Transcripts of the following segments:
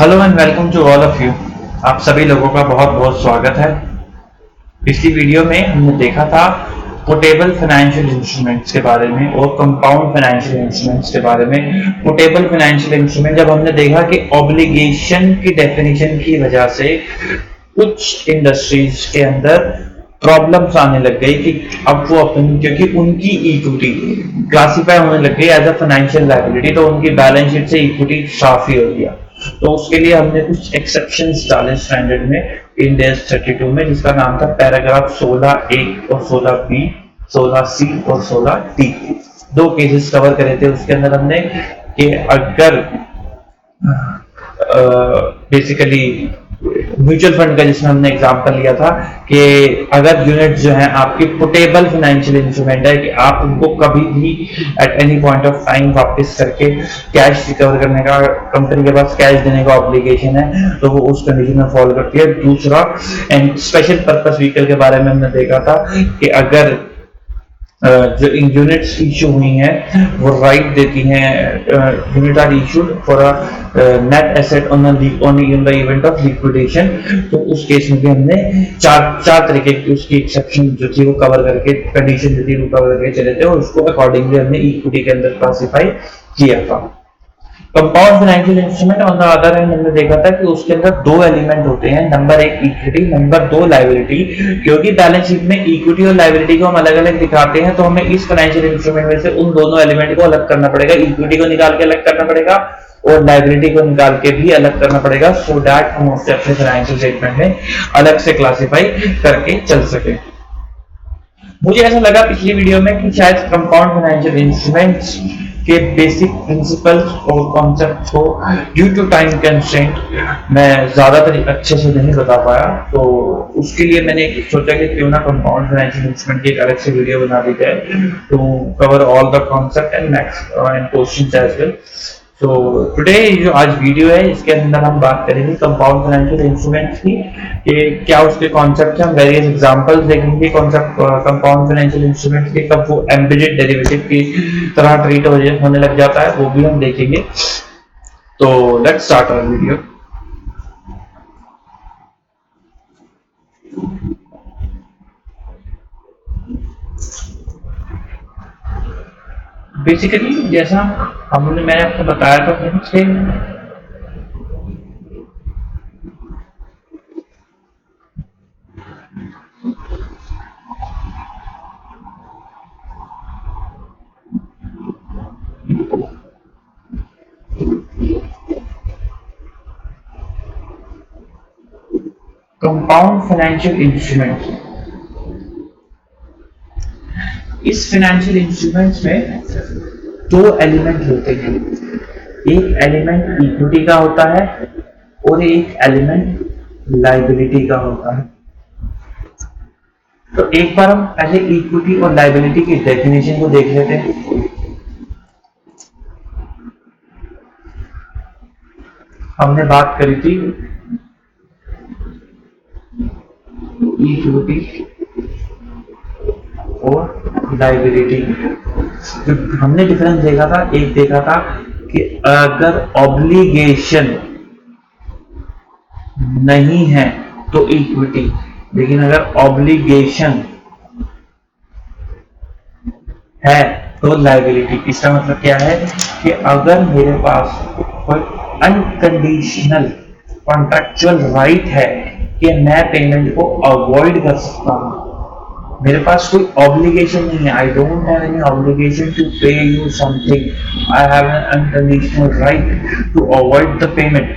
Hello and welcome to all of you. आप सभी लोगों का बहुत बहुत स्वागत है। पिछली वीडियो में हमने देखा था पोर्टेबल फाइनेंशियल इंस्ट्रूमेंट्स के बारे में और कंपाउंड फाइनेंशियल इंस्ट्रूमेंट्स के बारे में। पोर्टेबल फाइनेंशियल इंस्ट्रूमेंट जब हमने देखा कि ऑब्लिगेशन की डेफिनेशन की वजह से कुछ इंडस्ट्रीज के अंदर प्रॉब्लम्स आने लग गई कि अब वो अपनी, क्योंकि उनकी इक्विटी क्लासिफाई होने लग गई एज अ फाइनेंशियल लायबिलिटी, तो उनकी बैलेंस शीट से इक्विटी साफ ही हो गया। तो उसके लिए हमने कुछ एक्सेप्शंस डाले स्टैंडर्ड में इंडेक्स 32 में, जिसका नाम था पैराग्राफ 16A और 16B, 16C और 16D। दो केसेस कवर करे थे उसके अंदर हमने कि अगर बेसिकली म्यूचुअल फंड का, जिसमें हमने एग्जांपल लिया था कि अगर यूनिट जो है आपकी पोर्टेबल फाइनेंशियल इंस्ट्रूमेंट है कि आप उनको कभी भी at any point of time वापस करके कैश रिकवर करने का, कंपनी के पास कैश देने का ऑब्लिगेशन है, तो वो उस कंडीशन में फॉलो करती है। दूसरा एंड स्पेशल पर्पस व्हीकल के बारे में हमने देखा था कि अगर जो यूनिट्स इशू हुई हैं वो राइट देती हैं, unit are issued for a net asset on in the event of liquidation. तो उस केस में भी हमने चार तरीके की उसकी एक्सेप्शन जो थी वो कवर करके, कंडीशन जो थी वो कवर करके चले थे और उसको अकॉर्डिंगली हमने इक्विटी के अंदर क्लासिफाई किया था। Compound financial instrument on the other hand हमने देखा था कि उसके अंदर दो एलिमेंट होते हैं, नंबर एक इक्विटी, नंबर दो लायबिलिटी। क्योंकि बैलेंस शीट में इक्विटी और लायबिलिटी को हम अलग अलग दिखाते हैं, तो हमें इस फाइनेंशियल इंस्ट्रूमेंट में से उन दोनों एलिमेंट को अलग करना पड़ेगा, इक्विटी को निकाल के अलग करना पड़ेगा और लायबिलिटी को निकाल के भी अलग करना पड़ेगा, सो दैट हम उससे अपने फाइनेंशियल स्टेटमेंट में अलग से क्लासिफाई करके चल सके। मुझे ऐसा लगा पिछली वीडियो में कि शायद कंपाउंड फाइनेंशियल इंस्ट्रूमेंट्स के बेसिक प्रिंसिपल्स और कॉन्सेप्ट को ड्यू टू टाइम कंस्ट्रेंट मैं ज्यादातर अच्छे से नहीं बता पाया, तो उसके लिए मैंने सोचा कि क्यों ना कंपाउंड फाइनेंशियल इंस्ट्रूमेंट की एक अलग से वीडियो बना दी जाए to cover all the concept and next and questions as well. तो टुडे जो आज वीडियो है इसके अंदर हम बात करेंगे कंपाउंड फाइनेंशियल इंस्ट्रूमेंट्स की, कि क्या उसके कॉन्सेप्ट हैं, हम वेरियस एग्जांपल्स देखेंगे कॉन्सेप्ट कंपाउंड फाइनेंशियल इंस्ट्रूमेंट्स के, कब वो एम्बेडेड डेरिवेटिव की तरह ट्रीट होने लग जाता है वो भी हम देखेंगे। तो let's start our video. Basically जैसा मैंने आपको बताया था फ्रेंड्स कि कंपाउंड फाइनेंशियल इंस्ट्रूमेंट, इस फाइनेंशियल इंस्ट्रूमेंट्स में दो एलिमेंट होते हैं, एक एलिमेंट इक्विटी का होता है और एक एलिमेंट लायबिलिटी का होता है। तो एक बार हम पहले इक्विटी और लायबिलिटी की डेफिनेशन को देख लेते हैं। हमने बात करी थी इक्विटी और लायबिलिटी, हमने डिफरेंस देखा था, एक देखा था कि अगर ऑब्लिगेशन नहीं है तो इक्विटी, लेकिन अगर ऑब्लिगेशन है तो लायबिलिटी। इसका मतलब क्या है कि अगर मेरे पास कोई अनकंडीशनल कॉन्ट्रैक्चुअल राइट है कि मैं पेमेंट को अवॉइड कर सकता हूं, मेरे पास कोई ऑब्लिगेशन नहीं है, I don't have any obligation to pay you something, I have an unconditional right to avoid the payment,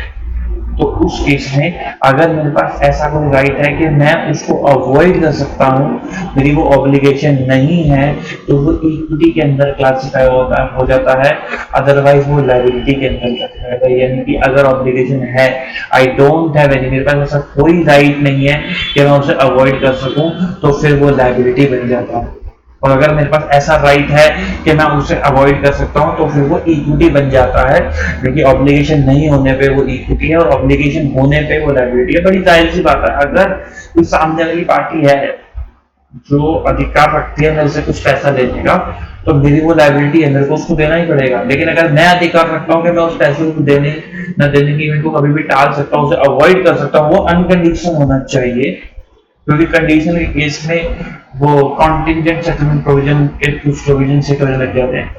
तो उस केस में अगर मेरे पास ऐसा कोई राइट है कि मैं उसको अवॉइड कर सकता हूं, मेरी वो ऑब्लिगेशन नहीं है, तो वो इक्विटी के अंदर क्लासिफाई हो जाता है, अदरवाइज वो लायबिलिटी के अंदर क्लासिफाई होता है। यानी कि अगर ऑब्लिगेशन है, आई डोंट हैव एनी, मेरे पास ऐसा कोई राइट नहीं है कि मैं उसे अवॉइड कर सकूं, तो फिर वो लायबिलिटी बन जाता है। और अगर मेरे पास ऐसा राइट है कि मैं उसे अवॉइड कर सकता हूं, तो फिर वो इक्विटी बन जाता है, क्योंकि ऑब्लिगेशन नहीं होने पे वो इक्विटी है और ऑब्लिगेशन होने पे वो लायबिलिटी है। बड़ी जाहिर सी बात है, अगर कोई सामने वाली पार्टी है जो अधिकार रखती है मेरे से कुछ पैसा लेने का, तो मेरी वो लायबिलिटी है, मेरे को उसको देना ही पड़ेगा। लेकिन अगर मैं अधिकार रखता हूँ कि मैं उस पैसे को देने न देने की इवेंट को कभी भी टाल सकता हूँ, उसे अवॉइड कर सकता हूँ, वो अनकंडीशनल होना चाहिए। क्योंकि कंडीशन के केस में वो कॉन्टिंजेंट सेटलमेंट प्रोविजन के कुछ प्रोविजन से करने लग जाते हैं,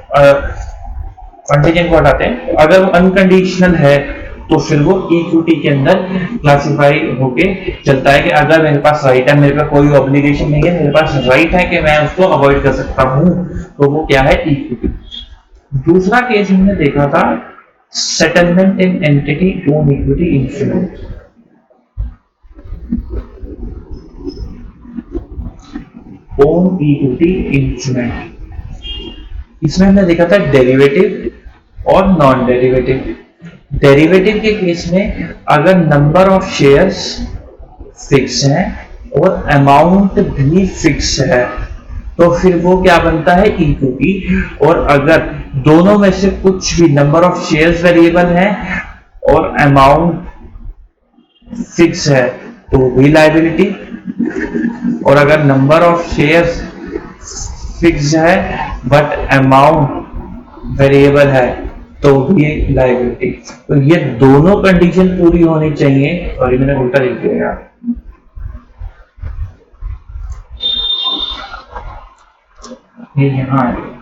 कंडीशन को हटाते हैं। अगर वो अनकंडीशनल है तो फिर वो इक्विटी के अंदर क्लासिफाई होके चलता है कि अगर मेरे पास राइट है, मेरे पे कोई ऑब्लिगेशन नहीं है, मेरे पास राइट है कि मैं उसको अवॉइड कर सकता हूं, तो वो क्या है, इक्विटी। दूसरा केस हमने देखा था settlement in entity own equity instrument. Own equity instrument, इसमें हमने देखा था डेरिवेटिव और नॉन डेरिवेटिव। डेरिवेटिव के केस में अगर नंबर ऑफ शेयर्स फिक्स है और अमाउंट भी फिक्स है तो फिर वो क्या बनता है, इक्विटी। और अगर दोनों में से कुछ भी, नंबर ऑफ शेयर्स वेरिएबल है और अमाउंट फिक्स है, तो भी लायबिलिटी। और अगर नंबर ऑफ शेयर्स फिक्स है बट अमाउंट वेरिएबल है तो भी लायबिलिटी। तो ये दोनों कंडीशन पूरी होनी चाहिए। और ये मैंने उल्टा लिख दिया, ये यहाँ है।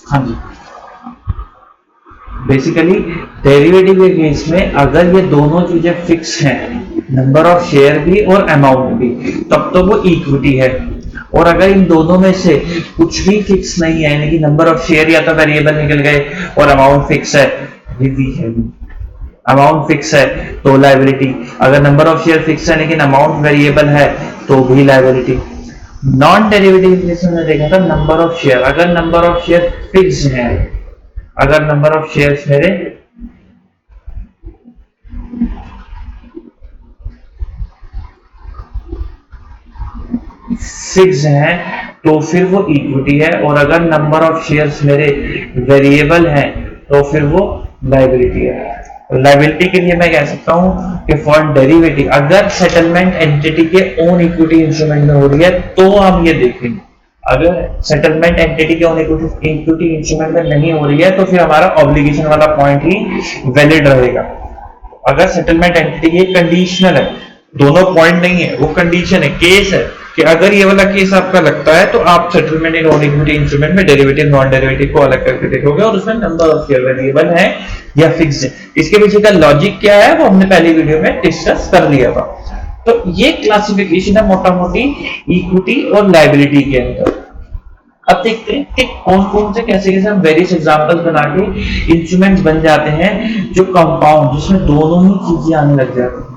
हाँ जी, बेसिकली डेरिवेटिव के केस में अगर ये दोनों चीजें फिक्स हैं, नंबर ऑफ शेयर भी और अमाउंट भी, तब तो वो इक्विटी है। और अगर इन दोनों में से कुछ भी फिक्स नहीं है, यानी कि नंबर ऑफ शेयर या तो वेरिएबल निकल गए और अमाउंट फिक्स है, अमाउंट फिक्स है तो लायबिलिटी। अगर नंबर ऑफ शेयर फिक्स है लेकिन अमाउंट वेरिएबल है तो भी लायबिलिटी। नॉन डेरिवेटिव केस में देखा था नंबर ऑफ शेयर, अगर नंबर ऑफ शेयर फिक्स है, अगर नंबर ऑफ शेयर्स मेरे फिक्स हैं तो फिर वो इक्विटी है। और अगर नंबर ऑफ शेयर्स मेरे वेरिएबल हैं तो फिर वो लायबिलिटी है। लायबिलिटी के लिए मैं कह सकता हूं कि फॉर डेरिवेटिव अगर सेटलमेंट एंटिटी के ओन इक्विटी इंस्ट्रूमेंट में हो रही है तो हम ये देखेंगे। अगर सेटलमेंट एंटिटी के ओन इक्विटी इंस्ट्रूमेंट में नहीं हो रही है तो फिर हमारा ऑब्लिगेशन वाला पॉइंट ही वैलिड रहेगा। अगर सेटलमेंट एंटिटी ये कंडीशनल है, दोनों पॉइंट नहीं है, वो कंडीशन है, केस है कि अगर ये वाला केस आपका लगता है तो आप settlement in own equity instrument में डेरिवेटिव नॉन डेरिवेटिव को अलग करके देखोगे और उसमें नंबर ऑफ शेयर वेरिएबल है या फिक्स है। इसके पीछे का लॉजिक क्या है वो हमने पहली वीडियो में डिस्कस कर लिया था। तो ये क्लासिफिकेशन है मोटा मोटी इक्विटी और लायबिलिटी के अंदर। अब देखते हैं कि कौन कौन से कैसे कैसे हम वेरियस एग्जांपल्स बना के इंस्ट्रूमेंट्स बन जाते हैं जो कंपाउंड, जिसमें दोनों ही चीजें आने लग जाती हैं।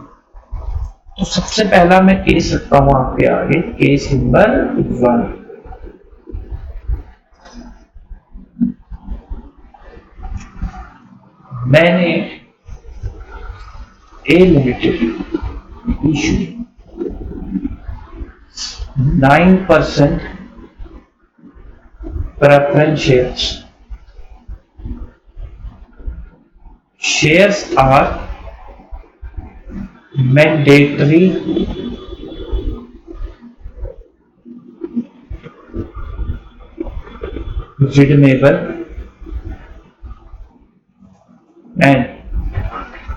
तो सबसे पहला मैं केस रखता हूं आपके आगे, केस नंबर 1। मैंने ए limited issue 9% preference shares. Shares are mandatory redeemable and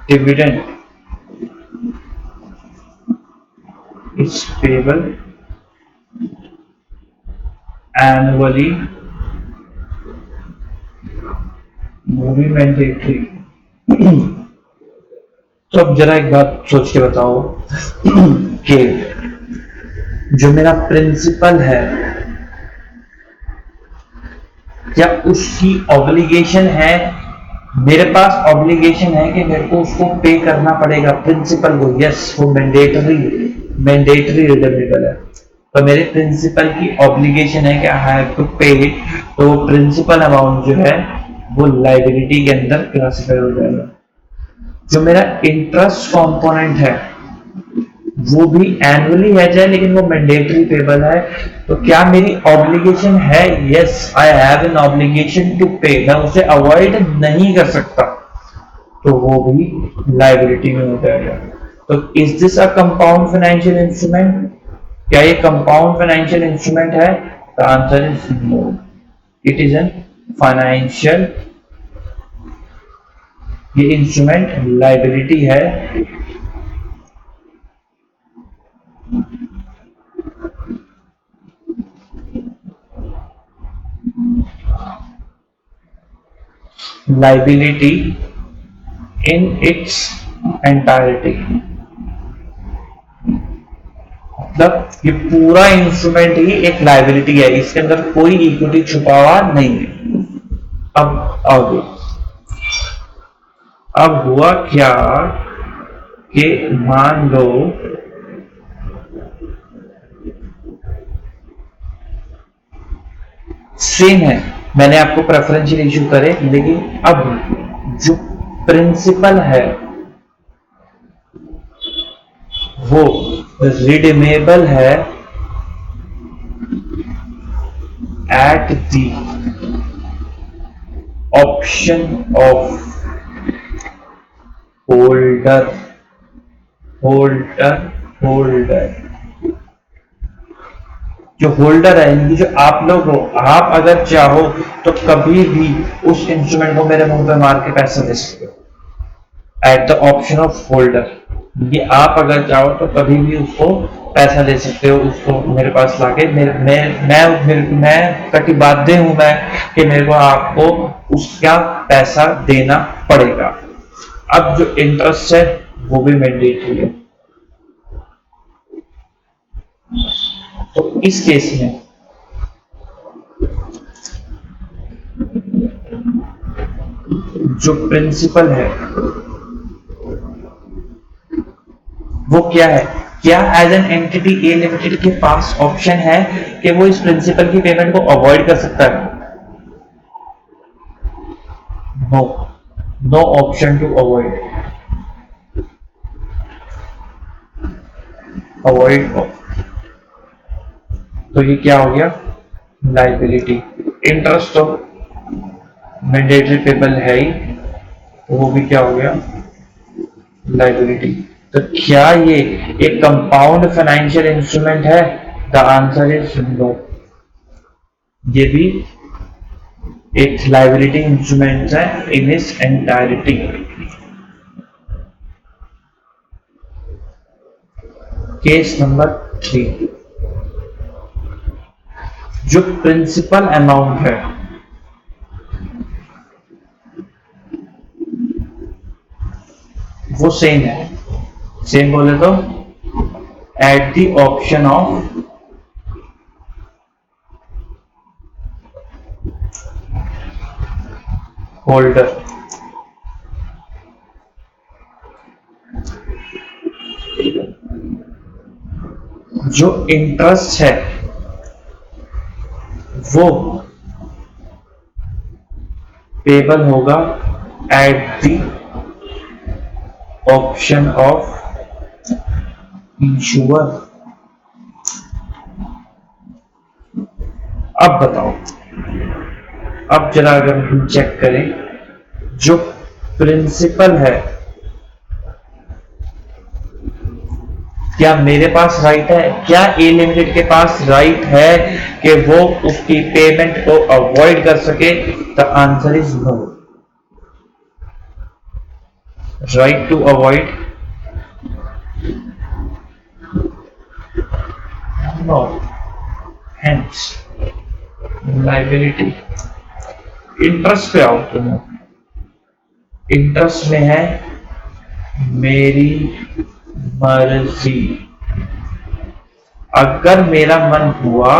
dividend is payable annually, वो भी मैंडेटरी। तो अब जरा एक बात सोच के बताओ कि जो मेरा प्रिंसिपल है क्या उसकी ऑब्लिगेशन है, मेरे पास ऑब्लिगेशन है कि मेरे को उसको पे करना पड़ेगा प्रिंसिपल को। यस, वो मैंडेटरी मैंडेटरी रिडेमेबल है, तो मेरे प्रिंसिपल की ऑब्लिगेशन है कि आई हैव टू पे, तो प्रिंसिपल अमाउंट जो है वो लाइबिलिटी के अंदर क्लासिफाई हो जाएगा। जो मेरा इंटरेस्ट कंपोनेंट है वो भी एनुअली है जाए, लेकिन वो मैंडेटरी पेबल है, तो क्या मेरी ऑब्लिगेशन है? Yes, I have an obligation to pay, मैं उसे अवॉइड नहीं कर सकता, तो वो भी लाइबिलिटी में हो जाएगा। तो is this a compound financial instrument? क्या ये कंपाउंड फाइनेंशियल इंस्ट्रूमेंट है? The answer is no, it is an financial, ये इंस्ट्रूमेंट लाइबिलिटी है। लाइबिलिटी इन इट्स एंटायरिटी, मतलब ये पूरा इंस्ट्रूमेंट ही एक लाइबिलिटी है, इसके अंदर कोई इक्विटी छुपा हुआ नहीं है। अब आगे, अब हुआ क्या कि मान लो सेम है, मैंने आपको प्रेफरेंशियल इशू करे, लेकिन अब जो प्रिंसिपल है वो रिडीमेबल है eight the option of holder, जो होल्डर है, यानी कि जो आप लोग हो, आप अगर चाहो तो कभी भी उस इंस्ट्रूमेंट को मेरे मुंह पे मार के पैसा दे सकते हो eight the option of holder. ये आप अगर चाहो तो कभी भी उसको पैसा दे सकते हो, उसको मेरे पास लाके मैं कटिबाध्य हूं मैं कि मेरे को आपको उसका पैसा देना पड़ेगा। अब जो इंटरेस्ट है वो भी मैंडेटरी है, तो इस केस में जो प्रिंसिपल है वो क्या है? क्या as an entity A limited के पास ऑप्शन है कि वो इस प्रिंसिपल की पेमेंट को अवॉइड कर सकता है? No, no option to avoid, तो ये क्या हो गया? लाइबिलिटी। इंटरेस्ट तो मैंडेटरी पेबल है ही, वो भी क्या हो गया? लाइबिलिटी। तो क्या ये एक कंपाउंड फाइनेंशियल इंस्ट्रूमेंट है? द आंसर इज नो, ये भी एक लाइबिलिटी इंस्ट्रूमेंट है इन इट्स एंटायरिटी। केस नंबर 3, जो प्रिंसिपल अमाउंट है वो सेम है, सेम बोले तो eight the option of holder. जो इंटरेस्ट है वो पेबल होगा eight the option of insure. अब बताओ, अब जरा अगर हम चेक करें, जो प्रिंसिपल है क्या मेरे पास राइट है? क्या ए लिमिटेड के पास राइट है कि वो उसकी पेमेंट को अवॉइड कर सके? The answer is no, right to avoid no, hence liability. Interest पे आओ तुम, इंटरेस्ट में है मेरी मर्जी, अगर मेरा मन हुआ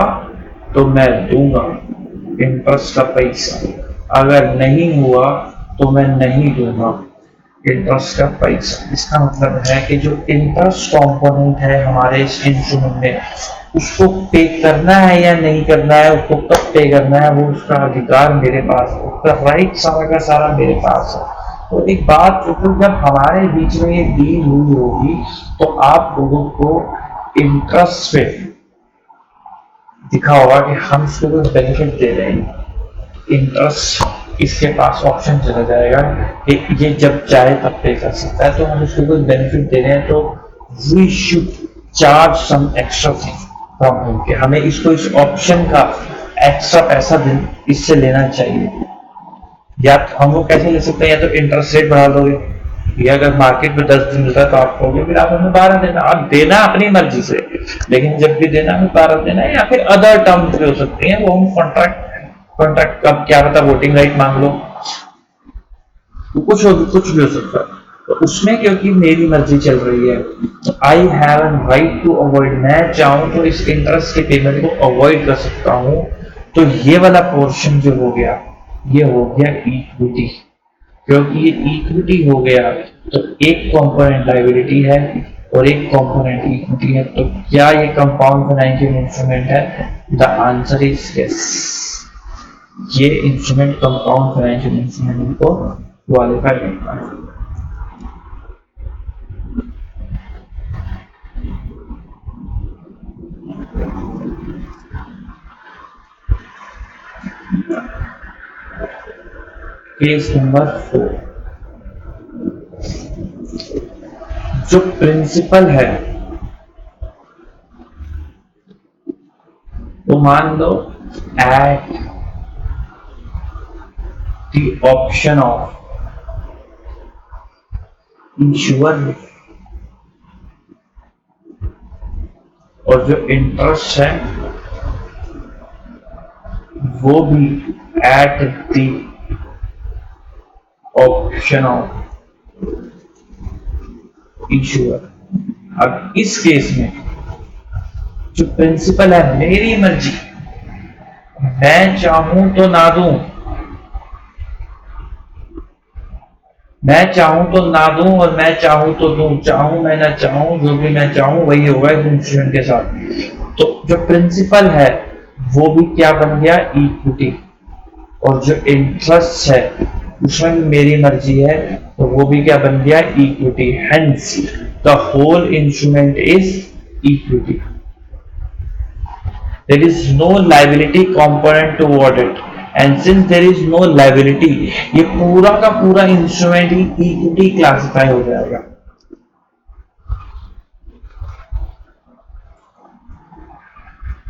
तो मैं दूंगा इंटरेस्ट का पैसा, अगर नहीं हुआ तो मैं नहीं दूंगा। इंटरेस्ट का पैसा। इसका मतलब है कि जो इंटरेस्ट कंपोनेंट है हमारे इस इंस्ट्रूमेंट में, उसको पे करना है या नहीं करना है, उसको कब पे करना है, वो उसका अधिकार मेरे पास है, उसका राइट सारा का सारा मेरे पास है। तो एक बात तो जब हमारे बीच में ये डील हुई होगी तो आप लोगों को इंटरेस्ट पे दिखा होगा कि हम इसको कोई बेनिफिट दे रहे हैं। इंटरेस्ट इसके पास ऑप्शन चला जाएगा कि ये जब चाहे तब पे कर सकता है, तो हम इसको कोई बेनिफिट दे रहे हैं तो we should charge some extra thing from him, कि हमें इसको इस ऑप्शन का एक्स्ट्रा पैसा इससे लेना चाहिए। या हम वो कैसे ले सकते हैं, या तो इंटरेस्ट रेट बढ़ा दोगे, या अगर मार्केट में 10 दिन मिलता है तो आप कहोगे फिर आप हमें 12 देना, आप देना अपनी मर्जी से, लेकिन जब भी देना हमें 12 देना है, या फिर अदर टर्म्स भी हो सकती हैं, वो हम कॉन्ट्रैक्ट का क्या पता वोटिंग राइट मांग लो, तो कुछ भी हो सकता है। तो उसमें क्योंकि मेरी मर्जी चल रही है, I have an right to avoid, मैं चाहूं तो इस इंटरेस्ट के पेमेंट को अवॉइड कर सकता हूं। तो ये वाला पोर्शन जो हो गया, ये हो गया इक्विटी। क्योंकि ये इक्विटी हो गया तो एक कंपोनेंट लायबिलिटी है और एक कंपोनेंट इक्विटी है। तो क्या ये कंपाउंड फाइनेंशियल इंस्ट्रूमेंट है? The answer is yes. ये इंस्ट्रूमेंट कंपाउंड फाइनेंशियल इंस्ट्रूमेंट को क्वालिफाई करता है। केस नंबर 4, जो प्रिंसिपल है तो मान लो at the option of insure, और जो इंटरेस्ट है वो भी at the option of insure. अब इस केस में जो प्रिंसिपल है, मेरी मर्जी, मैं चाहूं तो ना दूं, मैं चाहूं तो ना दूं और मैं चाहूं तो दूं, चाहूं मैं ना चाहूं, जो भी मैं चाहूं वही होगा इस इंस्ट्रूमेंट के साथ। तो जो प्रिंसिपल है वो भी क्या बन गया? इक्विटी। और जो इंटरेस्ट है उसमें मेरी मर्जी है तो वो भी क्या बन गया? Equity. Hence the whole instrument is equity. There is no liability component toward it, and since there is no liability, ये पूरा का पूरा इंस्ट्रूमेंट ही इक्विटी क्लासिफाई हो जाएगा।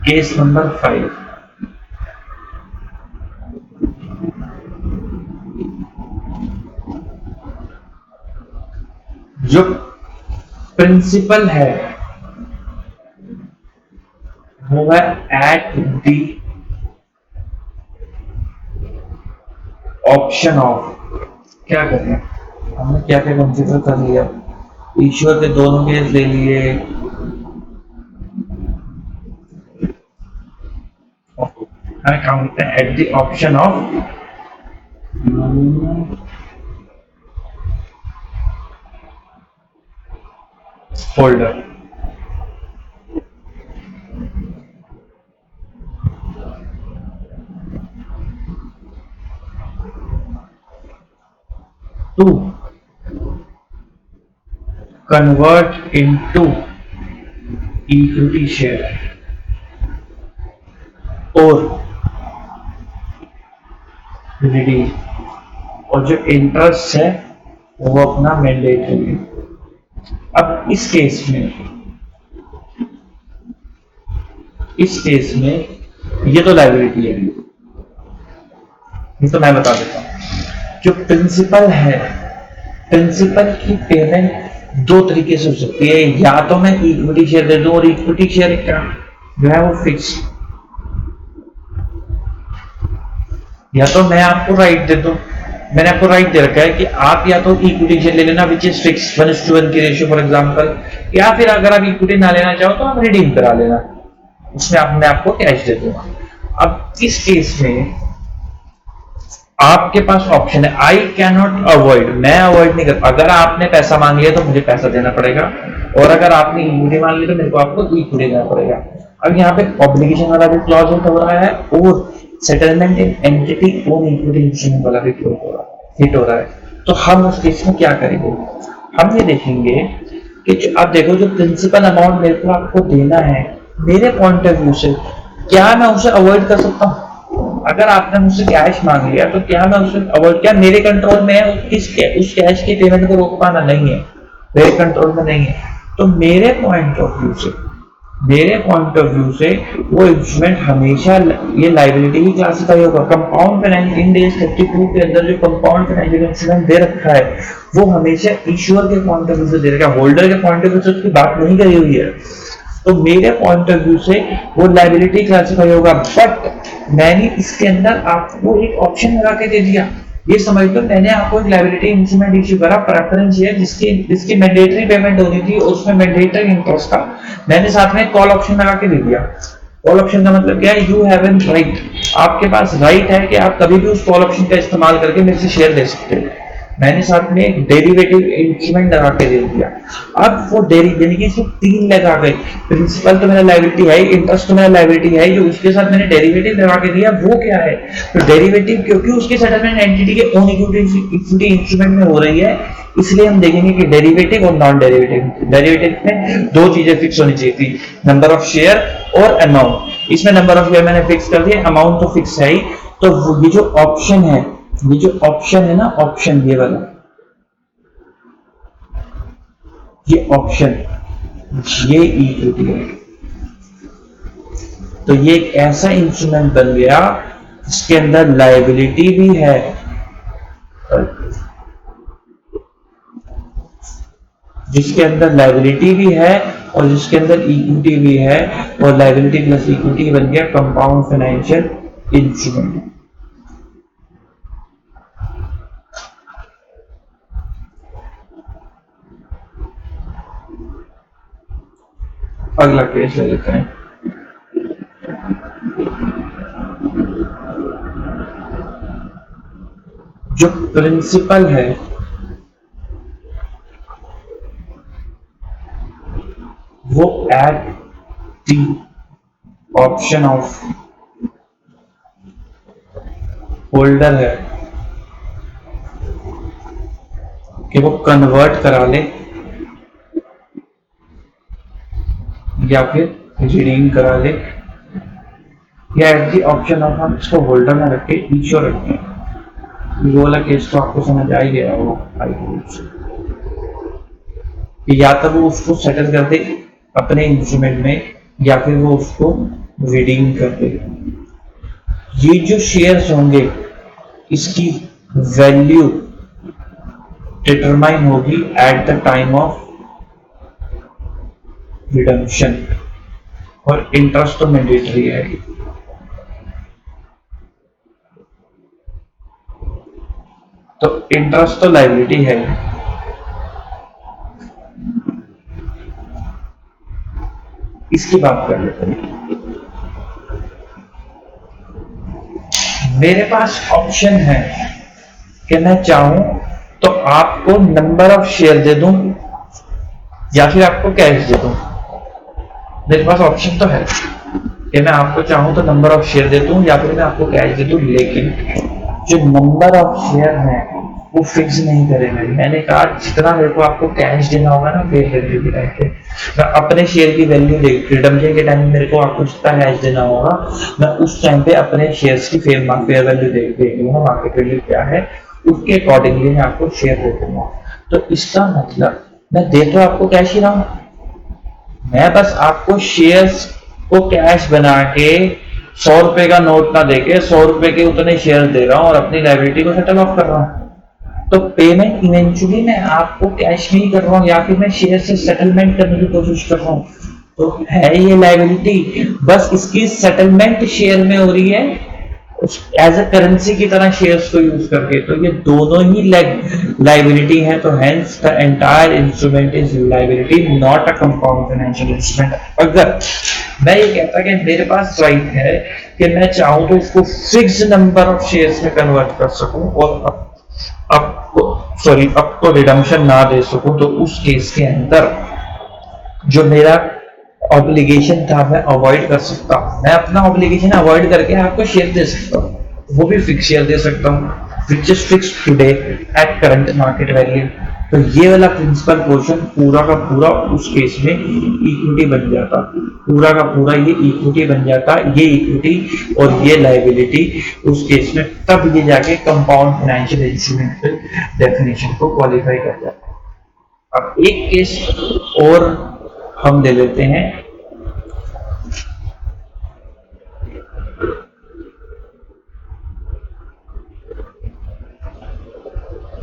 केस नंबर 5, जो प्रिंसिपल है वो है एट द ऑप्शन ऑफ, क्या करें हमने क्या क्या कंसिडर कर लिया, ईश्वर के दोनों केस ले लिए, हमें काम करते हैं eight the option of holder. To convert into equity share और रिडीम, और जो इंटरेस्ट है वो अपना मैंडेटरी है। अब इस केस में ये तो लायबिलिटी है, ये तो मैं बता देता हूं। जो प्रिंसिपल है, प्रिंसिपल की पेमेंट दो तरीके से हो सकती है, या तो मैं इक्विटी शेयर दे दूं, और इक्विटी शेयर का जो है वो फिक्स, या तो मैं आपको राइट दे दूं, मैंने आपको राइट दे रखा है कि आप या तो इक्विटी शेयर ले लेना विच इज फिक्स 1:1 की रेशियो फॉर एग्जांपल, या फिर अगर आप इक्विटी ना लेना चाहो तो आप रिडीम करा लेना, उसमें मैं आपको कैश दे दूंगा। अब इस केस में आपके पास ऑप्शन है, आई कैन नॉट अवॉइड, मैं अवॉइड नहीं कर, अगर आपने पैसा मांग लिया तो मुझे पैसा देना पड़ेगा, और अगर आपने इक्विटी मांग ली तो मेरे को आपको इक्विटी देना पड़ेगा। अब यहाँ पे ऑब्लिगेशन वाला भी क्लॉज हिट हो रहा है और settlement in entity own equity instrument वाला भी हिट हो रहा है। तो हम उस केस में क्या करेंगे, हम ये देखेंगे कि आप देखो जो प्रिंसिपल अमाउंट मेरे को आपको देना है, मेरे पॉइंट ऑफ व्यू से क्या मैं उसे अवॉइड कर सकता हूँ? अगर आपने मुझसे कैश मांग लिया तो क्या मैं उसे अवॉइड, क्या मेरे कंट्रोल में है उस कैश की पेमेंट को रोक पाना? नहीं है, मेरे कंट्रोल में नहीं है। तो मेरे पॉइंट ऑफ व्यू से वो इंस्ट्रूमेंट हमेशा ये लायबिलिटी ही क्लासिफाई होगा। कंपाउंड फाइनेंस इन डेज 32 के अंदर जो कंपाउंड फाइनेंशियल इंस्ट्रूमेंट दे रखा है वो हमेशा इश्यूअर के पॉइंट ऑफ व्यू से दे रखा है, होल्डर के पॉइंट ऑफ व्यू से उसकी बात नहीं करी हुई है। तो मेरे पॉइंट ऑफ व्यू से वो लायबिलिटी क्लासिफाई होगा, बट मैंने इसके अंदर आपको एक ऑप्शन लगा के दे दिया। ये समझ लो मैंने आपको एक लायबिलिटी इंस्ट्रूमेंट इश्यू करा, प्रेफरेंस शेयर जिसकी मैंडेटरी पेमेंट होनी थी, उसमें मैंडेटरी इंटरेस्ट था, मैंने साथ में कॉल ऑप्शन लगा के दे दिया। कॉल ऑप्शन का मतलब क्या है? यू हैव एन राइट, आपके पास राइट है कि आप कभी भी उस कॉल ऑप्शन का इस्तेमाल करके मेरे से शेयर ले सकते हो। मैंने साथ में एक डेरिवेटिव इंस्ट्रूमेंट लगा के दे दिया। अब वो यानी कि इसमें 3 लगा गए, प्रिंसिपल तो मेरा लायबिलिटी है, इंटरेस्ट तो मेरा लायबिलिटी है, जो उसके साथ मैंने डेरिवेटिव लगा के दिया वो क्या है? तो डेरिवेटिव क्योंकि उसके सेटलमेंट एंटिटी के ओन इक्विटी इंस्ट्रूमेंट में हो रही है, इसलिए हम देखेंगे कि डेरिवेटिव और नॉन डेरिवेटिव। डेरिवेटिव में 2 चीजें फिक्स होनी चाहिए थी, नंबर ऑफ शेयर और अमाउंट। इसमें नंबर ऑफ शेयर मैंने फिक्स कर दिया, अमाउंट तो फिक्स है ही। तो ये जो ऑप्शन है ना, ऑप्शन ये वाला, ये ऑप्शन, ये इक्विटी है। तो ये एक ऐसा इंस्ट्रूमेंट बन गया जिसके अंदर लायबिलिटी भी है और जिसके अंदर इक्विटी भी है, और लायबिलिटी प्लस इक्विटी बन गया कंपाउंड फाइनेंशियल इंस्ट्रूमेंट। अगला केस ले लेते हैं। जो प्रिंसिपल है वो eight the option of holder है कि वो कन्वर्ट करा ले या फिर रिडीम करा ले, या एट दी ऑप्शन ऑफ हम इसको होल्डर में रख के इश्योर रखते हैं। ये वाला केस तो आपको समझ आ ही गया वो कि या तो वो उसको सेटल कर दे अपने इंस्ट्रूमेंट में या फिर वो उसको रिडीम कर दे। ये जो शेयर्स होंगे इसकी वैल्यू डिटरमाइन होगी at the time of redemption, और इंटरेस्ट तो मैंडेटरी है। तो इंटरेस्ट तो लायबिलिटी है। इसकी बात कर लेते हैं। मेरे पास ऑप्शन है कि मैं चाहूं तो आपको नंबर ऑफ शेयर दे दूं या फिर आपको कैश दे दूं। मेरे पास ऑप्शन तो है कि मैं आपको चाहूं तो नंबर ऑफ शेयर दे दूं या फिर मैं आपको कैश दे दूं, लेकिन जो नंबर ऑफ शेयर है वो फिक्स नहीं करेंगे। मैंने कहा जितना मेरे को आपको कैश देना होगा ना फेयर वैल्यू के टाइम पे, मैं अपने शेयर की वैल्यू रिडम्पशन के टाइम मेरे को आपको जितना कैश देना होगा मैं उस टाइम पे अपने शेयर्स की फेयर वैल्यू देख लूंगा, मार्केट वैल्यू क्या है उसके अकॉर्डिंगली मैं आपको शेयर दे दूंगा। तो इसका मतलब मैं दे तो आपको कैश ही रहा हूं, मैं बस आपको शेयर्स को कैश बना के 100 रुपए का नोट ना देके 100 रुपए के उतने शेयर दे रहा हूं और अपनी लायबिलिटी को सेटल ऑफ कर रहा हूं। तो पेमेंट इवेंचुअली मैं आपको कैश में ही कर रहा हूं या फिर मैं शेयर से सेटलमेंट करने की कोशिश कर रहा हूं। तो है ये लायबिलिटी, बस इसकी सेटलमेंट शेयर में हो रही है एज अ करेंसी की तरह शेयर्स को यूज करके, तो ये दोनों ही लाइबिलिटी है। तो hence the entire instrument is liability, not a compound financial instrument. अगर मैं ये कहता कि मेरे पास राइट है कि मैं चाहूं तो इसको फिक्स नंबर ऑफ शेयर्स में कन्वर्ट कर सकूं और अब तो रिडम्पशन ना दे सकूं, तो उस केस के अंदर जो मेरा ऑब्लिगेशन था मैं अवॉइड कर सकता हूँ। मैं अपना ऑब्लिगेशन अवॉइड करके आपको शेयर दे सकता हूँ, वो भी फिक्स शेयर दे सकता हूँ which is fix today at current market value. तो ये वाला प्रिंसिपल पोर्शन पूरा का पूरा उस केस में इक्विटी बन जाता, पूरा का पूरा ये इक्विटी बन जाता, ये इक्विटी और ये लाइबिलिटी उस केस में, तब ये जाके कंपाउंड फाइनेंशियल इंस्ट्रूमेंट डेफिनेशन को क्वालिफाई कर जाता। अब एक केस और हम ले लेते हैं,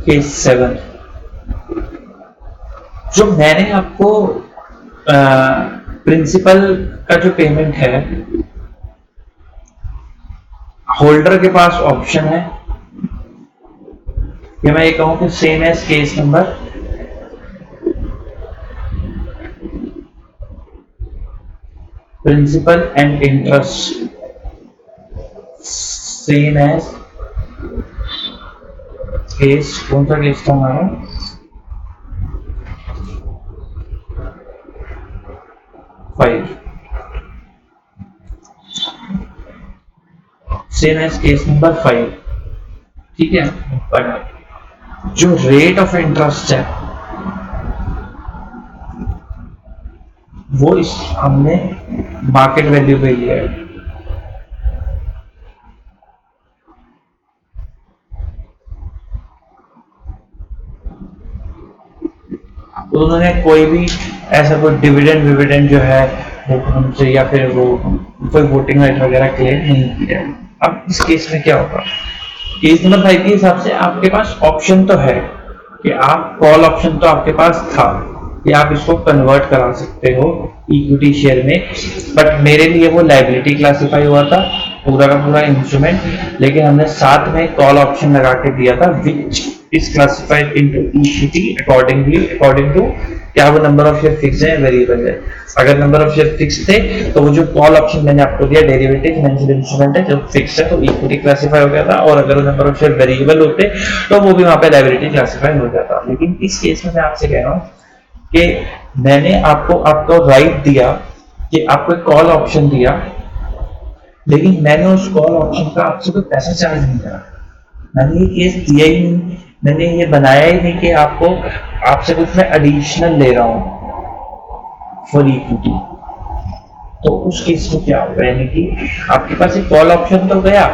केस 7। जो मैंने आपको प्रिंसिपल का जो पेमेंट है, होल्डर के पास ऑप्शन है कि मैं ये कहूं कि same as case number principal and interest, same as case, कौन सा केस था हमारा, सेम एज केस नंबर 5, ठीक है। बट जो रेट ऑफ इंटरेस्ट है वो इस हमने मार्केट वैल्यू पे लिया है। तो उन्होंने कोई भी ऐसा कोई डिविडेंड जो है वो हमसे या फिर वो कोई वोटिंग राइट वगैरह क्लेम नहीं किया। अब इस केस में क्या होगा, केस नंबर 5 के हिसाब से आपके पास ऑप्शन तो है कि आप कॉल ऑप्शन तो आपके पास था कि आप इसको कन्वर्ट करा सकते हो इक्विटी शेयर में, बट मेरे लिए वो लाइबिलिटी क्लासिफाई हुआ था पूरा का पूरा इंस्ट्रूमेंट, लेकिन हमने साथ में कॉल ऑप्शन लगा के दिया था which is classified into equity according to क्या वो नंबर ऑफ शेयर फिक्स है वेरिएबल है। अगर नंबर ऑफ शेयर फिक्स थे तो वो जो कॉल ऑप्शन मैंने आपको दिया डेरिवेटिव फाइनेंशियल इंस्ट्रूमेंट है, जो फिक्स है तो इक्विटी क्लासिफाई हो गया था, और अगर नंबर ऑफ शेयर वेरिएबल होते तो वो भी वहां पे लायबिलिटी क्लासिफाई हो जाता। लेकिन इस केस में मैं आपसे कह रहा हूं कि मैंने आपको राइट दिया कि आपको एक कॉल ऑप्शन दिया, लेकिन मैंने उस कॉल ऑप्शन का आपसे कोई पैसा चार्ज नहीं करा, मैंने ये केस दिया ही नहीं, मैंने ये बनाया ही नहीं कि आपको आपसे कुछ मैं एडिशनल ले रहा हूं फॉर इक्विटी। तो उस केस में क्या होगा, यानी कि आपके पास एक कॉल ऑप्शन तो गया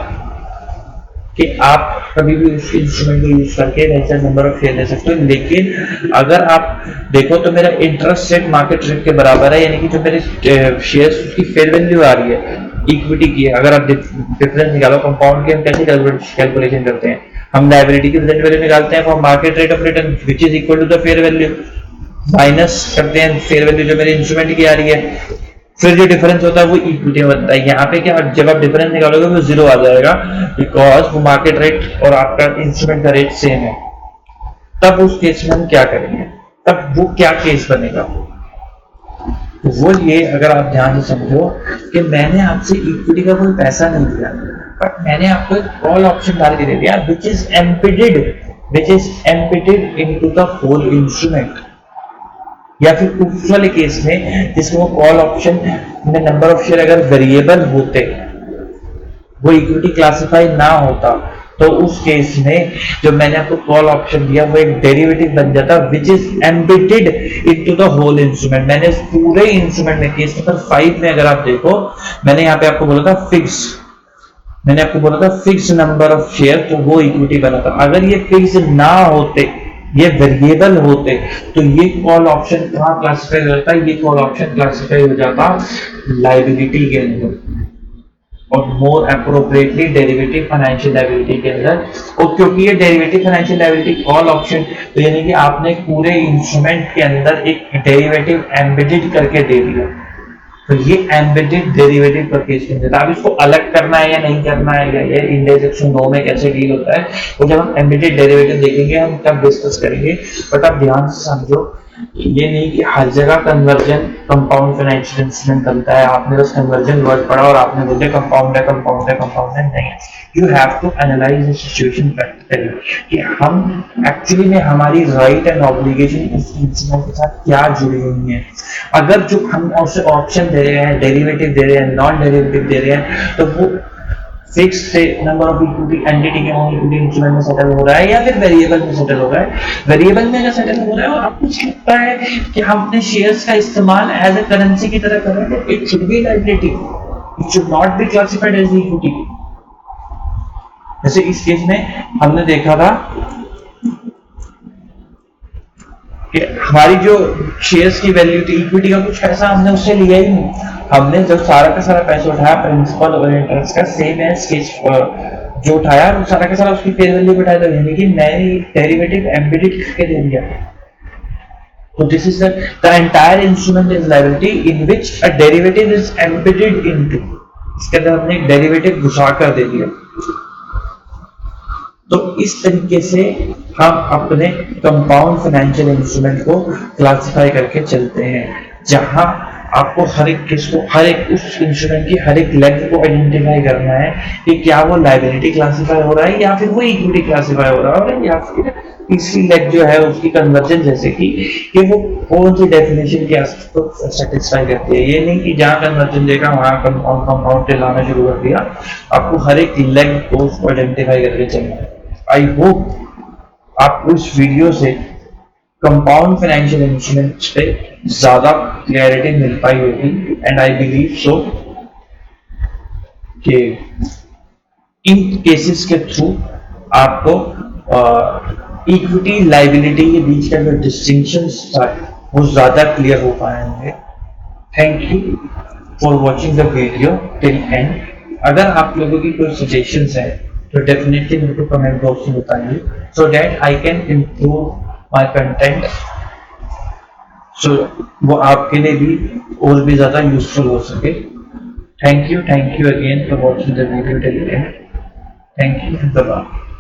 कि आप कभी भी उस इंस्ट्रूमेंट को यूज करके वैसा नंबर ऑफ शेयर ले सकते हो, लेकिन अगर आप देखो तो मेरा इंटरेस्ट रेट मार्केट रेट के बराबर है, यानी कि जो मेरे शेयर्स उसकी फेयर वैल्यू आ रही है इक्विटी की। अगर आप डिफरेंस निकालो कंपाउंड के, हम कैसे कैलकुलेशन करते हैं, हम लायबिलिटी की प्रेजेंट वैल्यू निकालते हैं for market rate of return which is equal to the fair value, minus करते हैं फेयर वैल्यू जो मेरे इंस्ट्रूमेंट की आ रही है, फिर जो डिफरेंस होता है वो इक्विटी बनता है। यहाँ पे क्या, जब आप डिफरेंस निकालोगे वो जीरो आ जाएगा बिकॉज वो मार्केट रेट और आपका इंस्ट्रूमेंट का रेट सेम है। तब उस केस में हम क्या करेंगे, तब वो क्या केस बनेगा, वो ये अगर आप ध्यान से समझो कि मैंने आपसे इक्विटी का कोई पैसा नहीं दिया, बट मैंने आपको एक कॉल ऑप्शन डाल के दे दिया which is embedded into the whole instrument। या फिर उस वाले केस में जिसमें वो कॉल ऑप्शन में नंबर ऑफ शेयर अगर वेरिएबल होते, वो इक्विटी क्लासिफाई ना होता, तो उस केस में जो मैंने आपको कॉल ऑप्शन दिया वो एक डेरिवेटिव बन जाता which is embedded into the whole instrument. मैंने इस पूरे इंस्ट्रूमेंट में केस नंबर 5 में अगर आप देखो, मैंने यहाँ पे आपको बोला था फिक्स, मैंने आपको बोला था फिक्स नंबर ऑफ शेयर, तो वो इक्विटी बना था। अगर ये फिक्स ना होते, ये वेरिएबल होते, तो ये कॉल ऑप्शन कहाँ क्लासिफाई हो जाता, ये कॉल ऑप्शन क्लासिफाई हो जाता लायबिलिटी के अंदर, और मोर अप्रोप्रिएटली डेरिवेटिव फाइनेंशियल लायबिलिटी के अंदर। और क्योंकि ये derivative financial liability call option, तो यानी कि आपने पूरे इंस्ट्रूमेंट के अंदर एक डेरिवेटिव एम्बेडेड करके दे दिया, तो ये एम्बेडेड डेरिवेटिव का केस बन जाता है। अब इसको अलग करना है या नहीं करना है, या ये इंडेक्स सेक्शन 9 में कैसे डील होता है, वो जब हम एम्बेडेड डेरिवेटिव देखेंगे हम तब डिस्कस करेंगे। बट आप ध्यान से समझो, ये नहीं कि हर जगह कन्वर्जन कंपाउंड फाइनेंशियल इंस्ट्रूमेंट बनता है, आपने बस कन्वर्जन वर्ड पढ़ा और आपने बोले कंपाउंड है कंपाउंड है कंपाउंड है, नहीं। You have to analyse the situation practically कि हम एक्चुअली में हमारी राइट एंड ऑब्लिगेशन इस इंस्ट्रूमेंट के साथ क्या जुड़ी हुई है। अगर जो हम ऑप्शन दे रहे हैं, डेरिवेटिव दे रहे हैं, नॉन डेरिवेटिव दे रहे हैं, तो वो फिक्स से नंबर ऑफ इक्विटी एंटिटी के ऑन इक्विटी इंस्ट्रूमेंट में सेटल हो रहा है या फिर वेरिएबल में सेटल हो रहा है। वेरिएबल में अगर सेटल हो रहा है और आपको लगता है कि हम अपने शेयर्स का इस्तेमाल एज ए करेंसी की तरह कर रहे हैं, तो it should be liability, it should not be classified as equity. जैसे इस केस में हमने देखा था कि हमारी जो शेयर्स की वैल्यू थी, इक्विटी का कुछ पैसा हमने उससे लिया ही नहीं। हमने जब सारा का सारा पैसा उठाया प्रिंसिपल और इंटरेस्ट का सेम एज केस जो उठाया वो सारा का सारा उसकी फेयर वैल्यू बैठाया था, यानी कि नए डेरिवेटिव एम्बेडेड करके दे दिया। तो this is the entire instrument is liability in which a derivative is embedded into, इसके अंदर हमने एक डेरिवेटिव घुसा कर दे दिया। तो इस तरीके से हम अपने कंपाउंड फाइनेंशियल इंस्ट्रूमेंट को क्लासिफाई करके चलते हैं, जहां आपको हर एक केस को, हर एक उस इंस्ट्रूमेंट की हर एक लेग को आइडेंटिफाई करना है कि क्या वो लायबिलिटी क्लासिफाई हो रहा है या फिर वो इक्विटी क्लासिफाई हो रहा है, या फिर तीसरी लेग जो है उसकी कन्वर्जन, जैसे कि वो कौन सी डेफिनेशन के को सेटिस्फाई करती है। ये नहीं कि जहां कन्वर्जन देखा वहां कंपाउंड लाना शुरू कर दिया, आपको हर एक लेग को उसको आइडेंटिफाई करके चलना है। आई होप आपको इस वीडियो से कंपाउंड फाइनेंशियल इंस्ट्रूमेंट्स पे ज्यादा क्लैरिटी मिल पाई होगी, एंड आई बिलीव सो कि इन केसेस के थ्रू आपको इक्विटी लायबिलिटी के बीच का जो डिस्टिंक्शंस था वो ज्यादा क्लियर हो पाएंगे। Thank you for watching the video till and. अगर आप लोगों की कोई सजेशंस है तो डेफिनेटली मेरे को कमेंट बॉक्स में बताइए, so that I can improve my content, so वो आपके लिए भी और भी ज्यादा यूजफुल हो सके। Thank you again for watching the video till end. Thank you, bye.